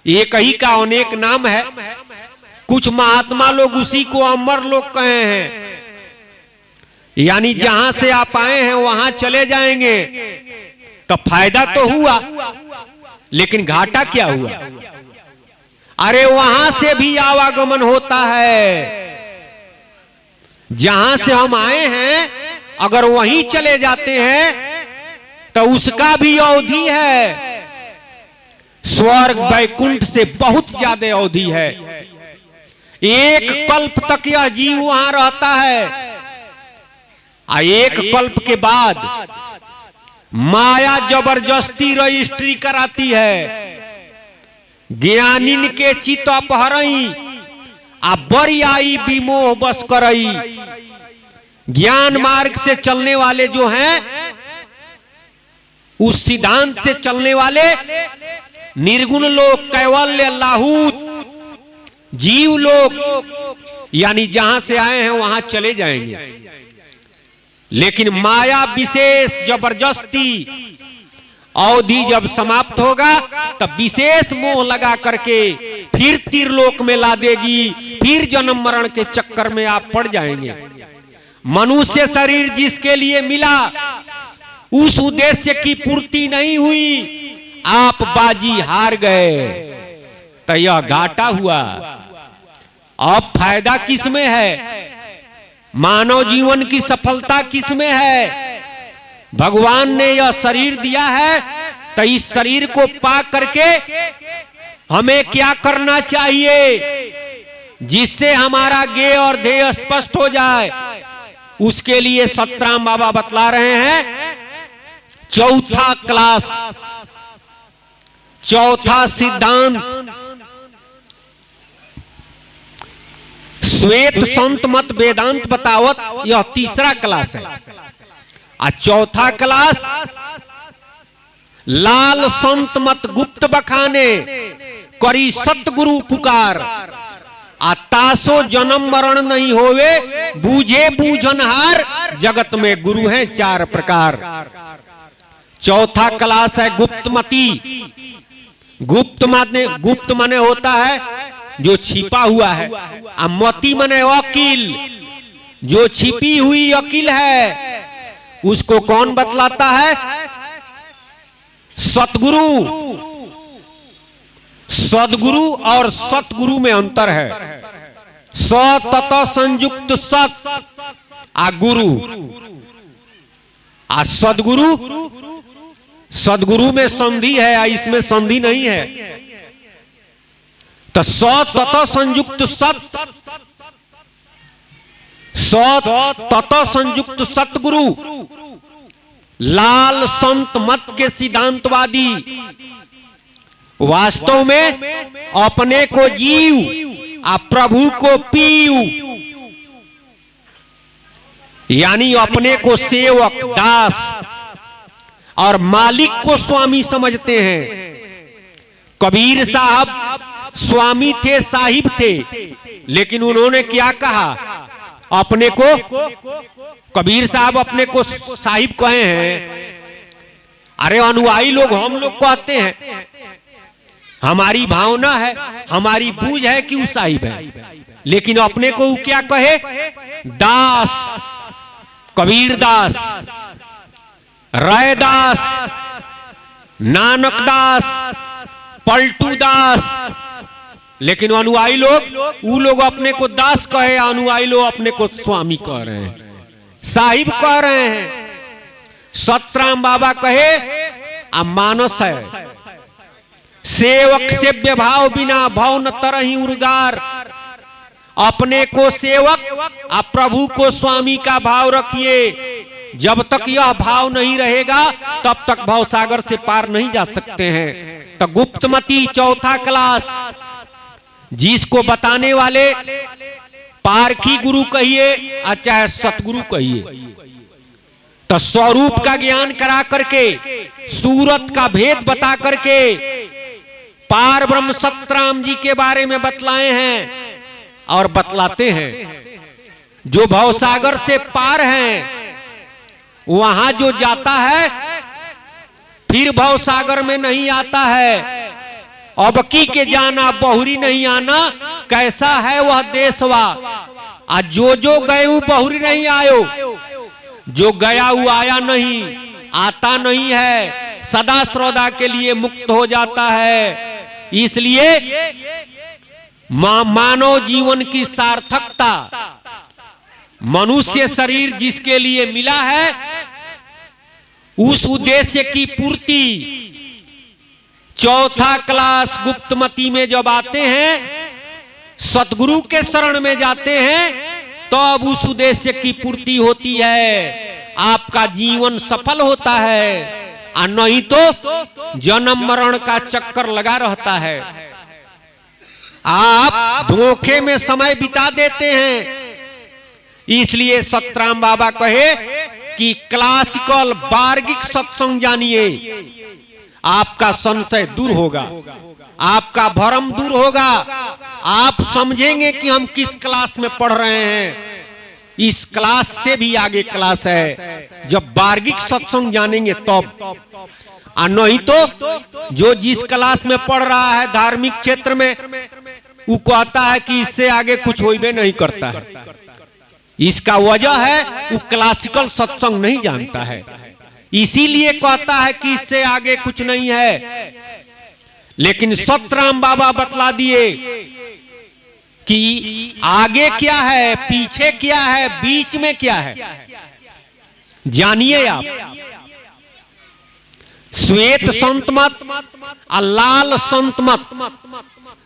एक ही का अनेक नाम है। कुछ महात्मा लोग उसी को अमर लोक कहे हैं। यानी जहां से आप आए हैं वहां चले जाएंगे, तो फायदा तो हुआ, लेकिन घाटा क्या हुआ? अरे वहां से भी आवागमन होता है। जहां से हम आए हैं अगर वहीं चले जाते हैं तो उसका भी अवधि है। स्वर्ग वैकुंठ से बहुत ज्यादा अवधि है। एक कल्प तक यह जीव वहां रहता है, एक कल्प के बाद माया जबरदस्ती रजिस्ट्री कराती है। ज्ञानिन के चित अपहरई आ बड़ी आई विमोह बस करई। ज्ञान मार्ग से चलने वाले जो हैं, उस सिद्धांत से चलने वाले निर्गुण लोग, कैवल्य, लाहूत, जीव लोग, यानी जहां से आए हैं वहां चले जाएंगे। लेकिन माया विशेष जबरदस्ती अवधि जब समाप्त होगा तब विशेष मोह लगा करके फिर तीरलोक में ला देगी, फिर जन्म मरण के चक्कर में आप पड़ जाएंगे। मनुष्य शरीर जिसके लिए मिला उस उद्देश्य की पूर्ति नहीं हुई, आप बाजी हार गए, तो यह घाटा हुआ। अब फायदा किसमें है? मानव जीवन की सफलता किसमें है? भगवान ने यह शरीर दिया है, तो इस शरीर को पा करके हमें क्या करना चाहिए जिससे हमारा ज्ञेय और ध्येय स्पष्ट हो जाए। उसके लिए सतराम बाबा बतला रहे हैं चौथा क्लास, चौथा सिद्धांत, श्वेत संत मत वेदांत बतावत, यह तीसरा क्लास है। चौथा क्लास लाल संत मत गुप्त बखाने, करी सतगुरु पुकार, तासो जन्म मरण नहीं होवे, बूझे बूझनहार, जगत में गुरु हैं चार प्रकार। चौथा क्लास है गुप्तमती। गुप्त माने होता है जो छिपा हुआ है, मति माने वकील, जो छिपी हुई वकील है। उसको कौन बतलाता है? सतगुरु। सदगुरु और सतगुरु में अंतर है। सत तथा संयुक्त सत आ गुरु, सदगुरु, सदगुरु में संधि है, इसमें संधि नहीं है। तो सत तथा संयुक्त सत, सत तथा संयुक्त सतगुरु, लाल संत मत के सिद्धांतवादी वास्तव में अपने को जीव आ प्रभु को पीयू, यानी अपने को सेवक, दास और मालिक को स्वामी समझते हैं। कबीर साहब स्वामी थे, साहिब थे, लेकिन उन्होंने क्या कहा? अपने को, कबीर साहब अपने को साहिब कहे हैं। अरे अनुयायी लोग हम लोग कहते हैं, हमारी भावना है, हमारी बूझ है कि वो साहिब है, लेकिन अपने को वो क्या कहे? दास, कबीर दास, रैदास, नानक दास, पलटू दास। लेकिन अनुयायी लोग, वो लोग अपने को दास कहे, अनुयायी लोग अपने को स्वामी कह रहे हैं, साहिब कह रहे हैं। सतराम बाबा कहे मानस है, सेवक सेव्य भाव बिना भव न तरहि उर्गार। अपने को सेवक, आप प्रभु को स्वामी का भाव रखिए। जब तक यह भाव नहीं रहेगा तब तक भवसागर से पार नहीं जा सकते हैं। तो गुप्तमती चौथा क्लास, जिसको बताने वाले पारखी गुरु कहिए या चाहे सतगुरु कहिए, तो स्वरूप का ज्ञान करा करके, सूरत का भेद बता करके पार ब्रह्म सतराम जी के बारे में बतलाए हैं और बतलाते हैं। जो भवसागर से पार हैं वहां जो जाता है फिर भवसागर में नहीं आता है। अब की के जाना बहुरी नहीं आना, कैसा है वह देशवा, आज जो गए बहुरी नहीं आयो। जो गया हुआ आया नहीं, आता नहीं है, सदा सर्वदा के लिए मुक्त हो जाता है। इसलिए मानव जीवन की सार्थकता, मनुष्य शरीर जिसके लिए मिला है, उस उद्देश्य की पूर्ति चौथा क्लास गुप्तमती में जब आते हैं, सतगुरु के शरण में जाते हैं, तो अब उस उद्देश्य की पूर्ति होती है, आपका जीवन सफल होता है। और नहीं तो जन्म मरण का चक्कर लगा रहता है, आप धोखे में समय बिता देते हैं। इसलिए सतराम बाबा कहे कि क्लासिकल वार्गिक सत्संग जानिए, आपका संशय दूर होगा, आपका भ्रम दूर होगा, आप समझेंगे कि हम किस क्लास में पढ़ रहे हैं। इस क्लास से भी आगे क्लास है, जब वार्गिक सत्संग जानेंगे तब। और नहीं तो जो जिस क्लास में पढ़ रहा है धार्मिक क्षेत्र में, वो कहता है कि इससे आगे कुछ होइबे नहीं करता है। इसका वजह है वो क्लासिकल सत्संग नहीं जानता है, इसीलिए कहता है कि इससे आगे कुछ नहीं है। लेकिन सतराम बाबा बतला दिए कि आगे क्या है, पीछे क्या है, बीच में क्या है, जानिए आप। श्वेत संत मत और लाल संत मत,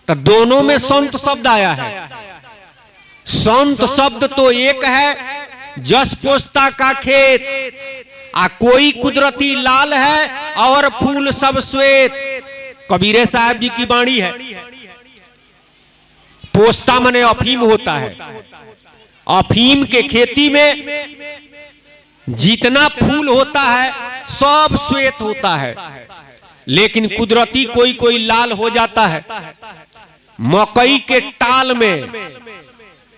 तो दोनों में संत शब्द आया है। संत शब्द तो एक है, जस पोस्ता का खेत, आ कोई कुदरती लाल है और फूल सब श्वेत। कबीर साहब जी की वाणी है। पोस्ता मने अफीम होता है, अफीम के खेती में जितना फूल होता है सब श्वेत होता है, लेकिन कुदरती कोई कोई लाल हो जाता है। मकई के टाल में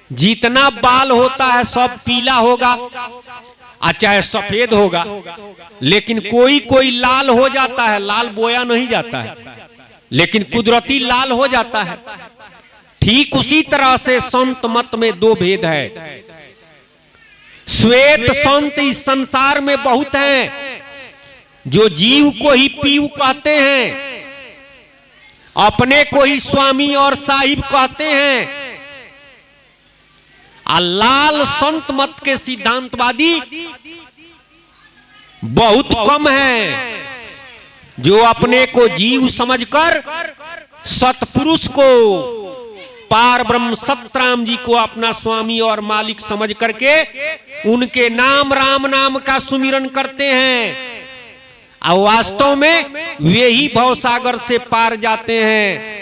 जितना बाल होता है सब पीला होगा, चाहे सफेद होगा, लेकिन कोई कोई लाल हो जाता है, लाल बोया नहीं जाता है, लेकिन कुदरती लाल हो जाता है। ठीक उसी तरह से संत मत में दो भेद है। श्वेत संत इस संसार में बहुत हैं, जो जीव को ही पीव कहते हैं, अपने को ही स्वामी और साहिब कहते हैं। लाल संत मत के सिद्धांतवादी बहुत कम हैं, जो अपने को जीव समझकर सतपुरुष को, पार ब्रह्म सतराम जी को अपना स्वामी और मालिक समझ करके उनके नाम राम नाम का सुमिरन करते हैं, और वास्तव में वे ही भवसागर से पार जाते हैं।